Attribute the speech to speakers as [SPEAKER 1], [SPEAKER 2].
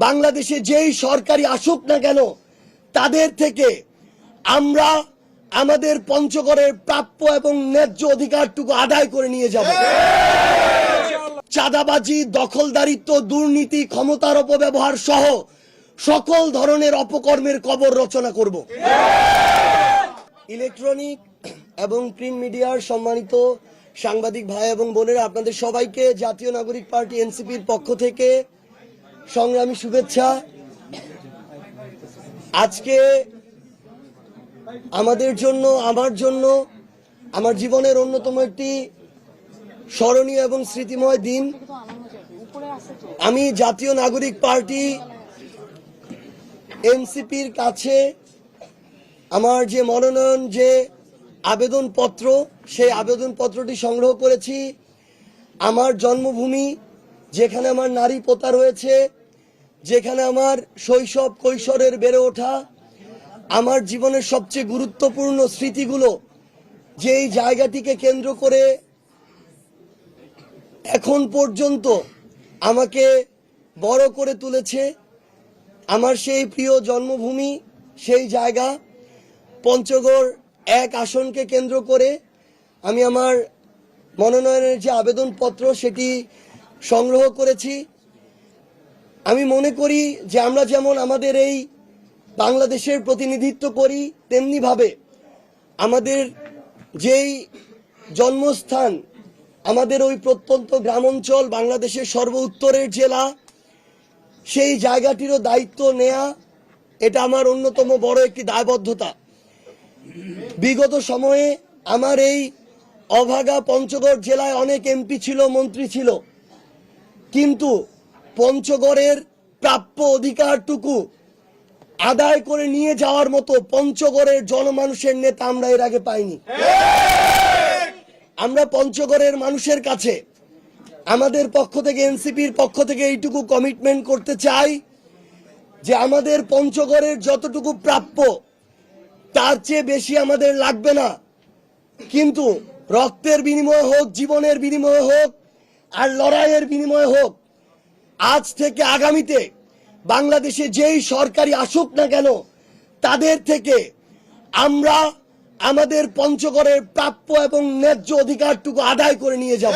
[SPEAKER 1] বাংলাদেশে যেই সরকারি আসুক না কেন তাদের থেকে আমরা আমাদের পঞ্চগড়ের প্রাপ্য এবং ন্যায্য অধিকারটুকু আদায় করে নিয়ে যাব। চাঁদাবাজি, দখলদারিত্ব, দুর্নীতি, ক্ষমতার অপব্যবহার সহ সকল ধরনের অপকর্মের কবর রচনা করব। ইলেকট্রনিক এবং প্রিন্ট মিডিয়ার সম্মানিত সাংবাদিক ভাই এবং বোনেরা, আপনাদের সবাইকে জাতীয় নাগরিক পার্টি এনসিপির পক্ষ থেকে সংগ্রামী শুভেচ্ছা। আজকে আমাদের জন্য, আমার জন্য, আমার জীবনের অন্যতম একটি স্মরণীয় এবং স্মৃতিময় দিন। আমি জাতীয় নাগরিক পার্টি এনসিপির কাছে আমার যে মনোনয়ন, যে আবেদনপত্র, সেই আবেদনপত্রটি সংগ্রহ করেছি। আমার জন্মভূমি, যেখানে আমার নারী পোতা রয়েছে, যেখানে আমার শৈশব কৈশোরের বেড়ে ওঠা, আমার জীবনের সবচেয়ে গুরুত্বপূর্ণ স্মৃতিগুলো যেই জায়গাটিকে কেন্দ্র করে এখন পর্যন্ত আমাকে বড় করে তুলেছে, আমার সেই প্রিয় জন্মভূমি, সেই জায়গা পঞ্চগড় 1 আসনকে কেন্দ্র করে আমি আমার মনোনয়নের যে আবেদনপত্র সেটি সংগ্রহ করেছি। আমি মনে করি যে আমরা যেমন আমাদের এই বাংলাদেশের প্রতিনিধিত্ব করি, তেমনিভাবে আমাদের যেই জন্মস্থান, আমাদের ওই প্রত্যন্ত গ্রামাঞ্চল, বাংলাদেশের সর্ব উত্তরের জেলা, সেই জায়গাটিরও দায়িত্ব নেয়া এটা আমার অন্যতম বড় একটি দায়বদ্ধতা। বিগত সময়ে আমার এই অভাগা পঞ্চগড় জেলায় অনেক এমপি ছিল, মন্ত্রী ছিল, কিন্তু পঞ্চগড়ের প্রাপ্য অধিকারটুকু আদায় করে নিয়ে যাওয়ার মতো পঞ্চগড়ের জনমানুষের নেতা আমরা এর আগে পাইনি। আমরা পঞ্চগড়ের মানুষের কাছে আমাদের পক্ষ থেকে, এনসিপির পক্ষ থেকে এইটুকু কমিটমেন্ট করতে চাই যে আমাদের পঞ্চগড়ের যতটুকু প্রাপ্য তার চেয়ে বেশি আমাদের লাগবে না, কিন্তু রক্তের বিনিময়ে হোক, জীবনের বিনিময়ে হোক, আর লড়াইয়ের বিনিময়ে হোক, আজ থেকে আগামীতে বাংলাদেশে যেই সরকারি আসুক না কেন তাদের থেকে আমরা আমাদের পঞ্চগড়ের প্রাপ্য এবং ন্যায্য অধিকারটুকু আদায় করে নিয়ে যাব।